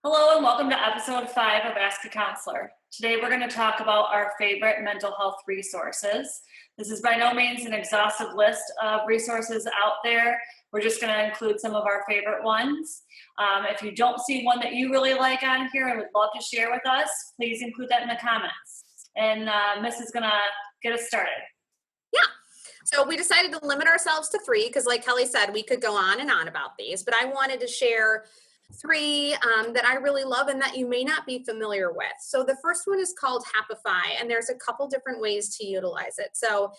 Hello and welcome to episode 5 of Ask a Counselor. Today we're going to talk about our favorite mental health resources. This is by no means an exhaustive list of resources out there. We're just going to include some of our favorite ones. If you don't see one that you really like on here and would love to share with us, please include that in the comments. And Miss is going to get us started. Yeah. So we decided to limit ourselves to 3 because like Kelley said, we could go on and on about these, but I wanted to share 3 that I really love and that you may not be familiar with. So the first one is called Happify, and there's a couple different ways to utilize it. So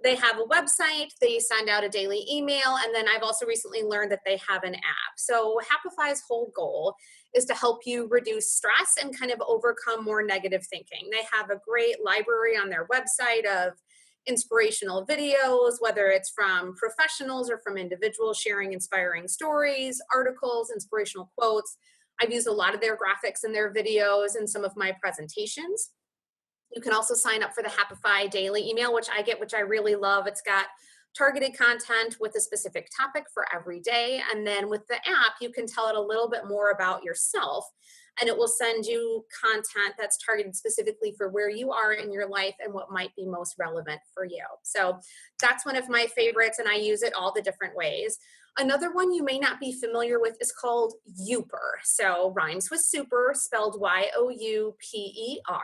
they have a website, they send out a daily email, and then I've also recently learned that they have an app. So Happify's whole goal is to help you reduce stress and kind of overcome more negative thinking. They have a great library on their website of inspirational videos, whether it's from professionals or from individuals sharing inspiring stories, articles, inspirational quotes. I've used a lot of their graphics in their videos and some of my presentations. You can also sign up for the Happify daily email, which I get, which I really love. It's got targeted content with a specific topic for every day. And then with the app, you can tell it a little bit more about yourself, and it will send you content that's targeted specifically for where you are in your life and what might be most relevant for you. So that's one of my favorites, and I use it all the different ways. Another one you may not be familiar with is called Youper. So rhymes with super, spelled Y-O-U-P-E-R.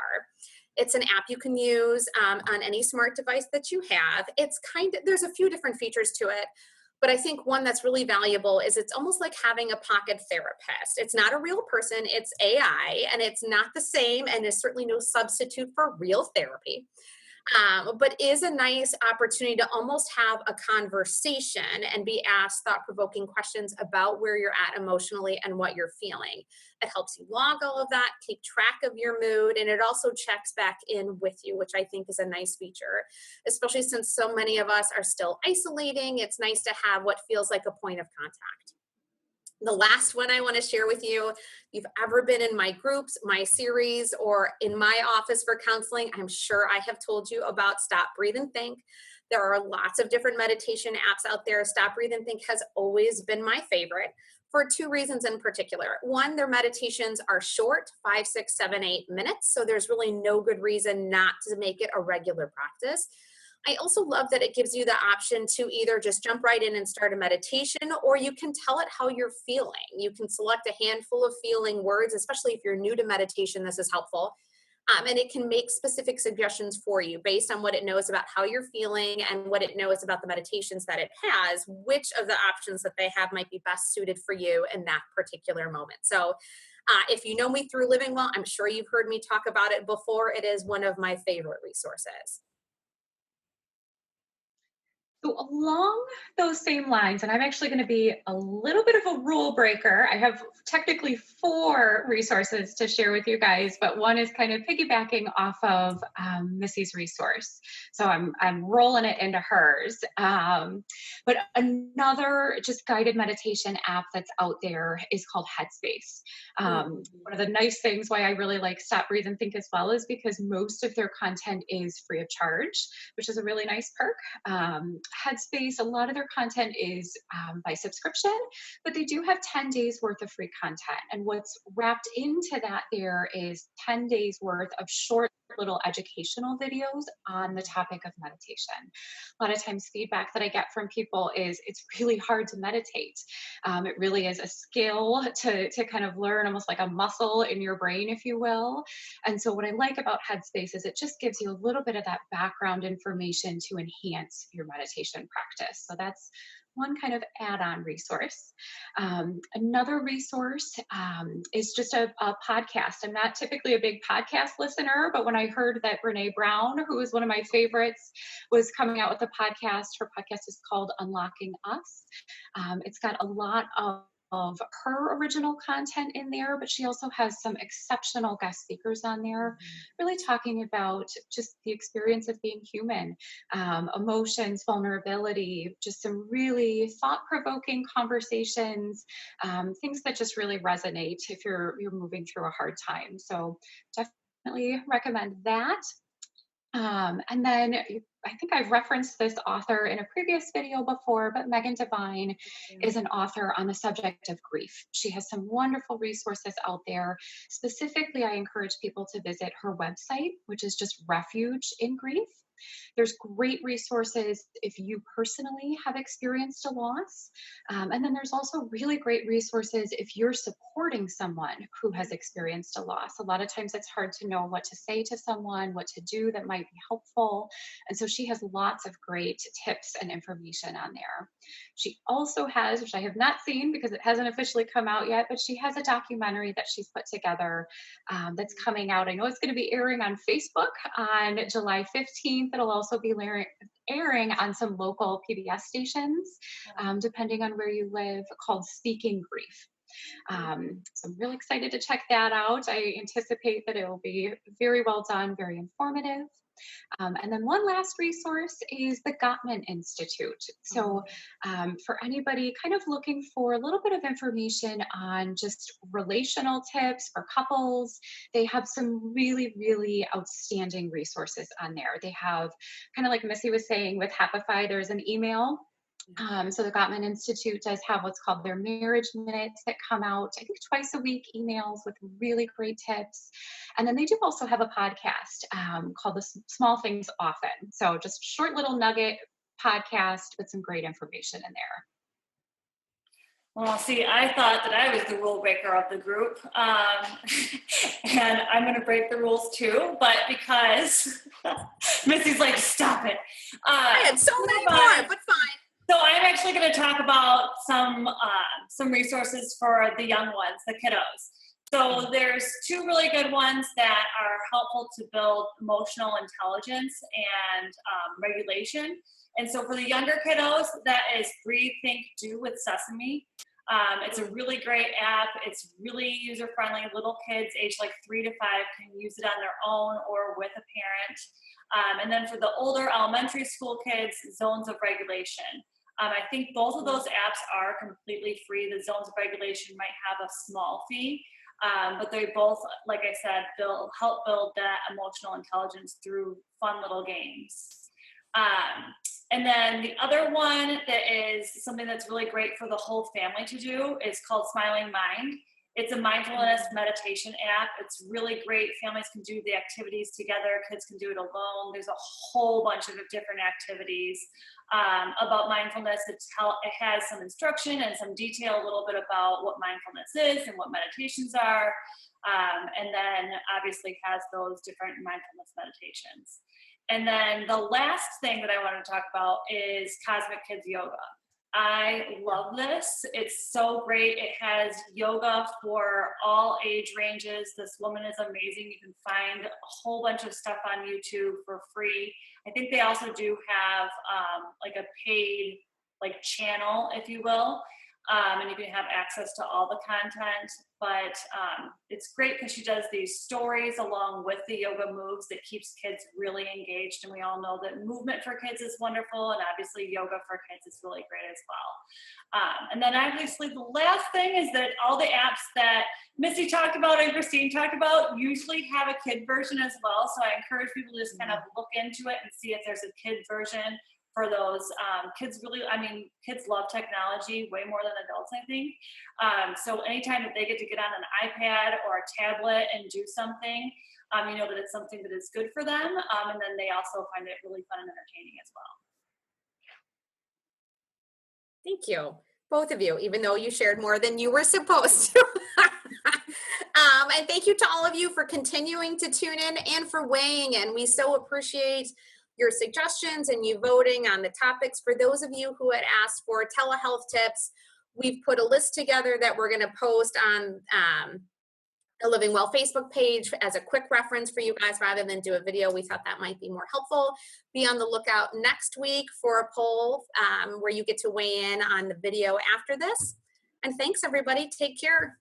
It's an app you can use on any smart device that you have. It's there's a few different features to it, but I think one that's really valuable is it's almost like having a pocket therapist. It's not a real person, it's AI, and it's not the same, and there's certainly no substitute for real therapy. But is a nice opportunity to almost have a conversation and be asked thought-provoking questions about where you're at emotionally and what you're feeling. It helps you log all of that, keep track of your mood, and it also checks back in with you, which I think is a nice feature, especially since so many of us are still isolating. It's nice to have what feels like a point of contact. The last one I want to share with you, if you've ever been in my groups, my series, or in my office for counseling, I'm sure I have told you about Stop, Breathe, and Think. There are lots of different meditation apps out there. Stop, Breathe, and Think has always been my favorite for 2 reasons in particular. One, their meditations are short, 5, 6, 7, 8 minutes. So there's really no good reason not to make it a regular practice. I also love that it gives you the option to either just jump right in and start a meditation, or you can tell it how you're feeling. You can select a handful of feeling words, especially if you're new to meditation, this is helpful. And it can make specific suggestions for you based on what it knows about how you're feeling and what it knows about the meditations that it has, which of the options that they have might be best suited for you in that particular moment. So if you know me through LivingWell, I'm sure you've heard me talk about it before. It is one of my favorite resources. So along those same lines, and I'm actually going to be a little bit of a rule breaker. I have technically 4 resources to share with you guys, but one is kind of piggybacking off of Missy's resource. So I'm rolling it into hers. But another just guided meditation app that's out there is called Headspace. One of the nice things why I really like Stop, Breathe, and Think as well is because most of their content is free of charge, which is a really nice perk. Headspace, a lot of their content is by subscription, but they do have 10 days worth of free content. And what's wrapped into that there is 10 days worth of short little educational videos on the topic of meditation. A lot of times feedback that I get from people is it's really hard to meditate. It really is a skill to kind of learn, almost like a muscle in your brain, if you will. And so what I like about Headspace is it just gives you a little bit of that background information to enhance your meditation practice. So that's one kind of add-on resource. Another resource is just a podcast. I'm not typically a big podcast listener, but when I heard that Brene Brown, who is one of my favorites, was coming out with a podcast, her podcast is called Unlocking Us. It's got a lot of her original content in there, but she also has some exceptional guest speakers on there, really talking about just the experience of being human, emotions, vulnerability, just some really thought-provoking conversations, things that just really resonate if you're moving through a hard time. So definitely recommend that. And then I think I've referenced this author in a previous video before, but Megan Devine is an author on the subject of grief. She has some wonderful resources out there. Specifically, I encourage people to visit her website, which is just Refuge in Grief. There's great resources if you personally have experienced a loss. And then there's also really great resources if you're supporting someone who has experienced a loss. A lot of times it's hard to know what to say to someone, what to do that might be helpful. And so she has lots of great tips and information on there. She also has, which I have not seen because it hasn't officially come out yet, but she has a documentary that she's put together that's coming out. I know it's going to be airing on Facebook on July 15th. It'll also be airing on some local PBS stations, depending on where you live, called Speaking Grief. So I'm really excited to check that out. I anticipate that it will be very well done, very informative. And then one last resource is the Gottman Institute. So for anybody kind of looking for a little bit of information on just relational tips for couples, they have some really, really outstanding resources on there. They have, kind of like Missy was saying with Happify, there's an email. So the Gottman Institute does have what's called their marriage minutes that come out, I think twice a week, emails with really great tips. And then they do also have a podcast called The Small Things Often. So just short little nugget podcast with some great information in there. Well, see, I thought that I was the rule breaker of the group, and I'm going to break the rules too, but because Missy's like, stop it. I had so many more, but fine. So I'm actually going to talk about some resources for the young ones, the kiddos. So there's two really good ones that are helpful to build emotional intelligence and regulation. And so for the younger kiddos, that is Breathe, Think, Do with Sesame. It's a really great app. It's really user-friendly. Little kids aged like 3 to 5 can use it on their own or with a parent. And then for the older elementary school kids, Zones of Regulation. I think both of those apps are completely free. The Zones of Regulation might have a small fee, but they both, like I said, help build that emotional intelligence through fun little games. And then the other one that is something that's really great for the whole family to do is called Smiling Mind. It's a mindfulness meditation app. It's really great. Families can do the activities together. Kids can do it alone. There's a whole bunch of different activities about mindfulness. It has some instruction and some detail, a little bit about what mindfulness is and what meditations are. And then obviously has those different mindfulness meditations. And then the last thing that I want to talk about is Cosmic Kids Yoga. I love this. It's so great. It has yoga for all age ranges. This woman is amazing. You can find a whole bunch of stuff on YouTube for free. I think they also do have like a paid like channel, if you will. And you can have access to all the content, but it's great because she does these stories along with the yoga moves that keeps kids really engaged. And we all know that movement for kids is wonderful, and obviously yoga for kids is really great as well. And then obviously the last thing is that all the apps that Missy talked about and Christine talked about usually have a kid version as well. So I encourage people to just kind of look into it and see if there's a kid version. For those kids kids love technology way more than adults, I think. So anytime that they get to get on an iPad or a tablet and do something, you know that it's something that is good for them. And then they also find it really fun and entertaining as well. Thank you, both of you, even though you shared more than you were supposed to. And thank you to all of you for continuing to tune in and for weighing in. We so appreciate your suggestions and you voting on the topics. For those of you who had asked for telehealth tips, we've put a list together that we're going to post on the LivingWell Facebook page as a quick reference for you guys rather than do a video. We thought that might be more helpful. Be on the lookout next week for a poll where you get to weigh in on the video after this. And thanks, everybody. Take care.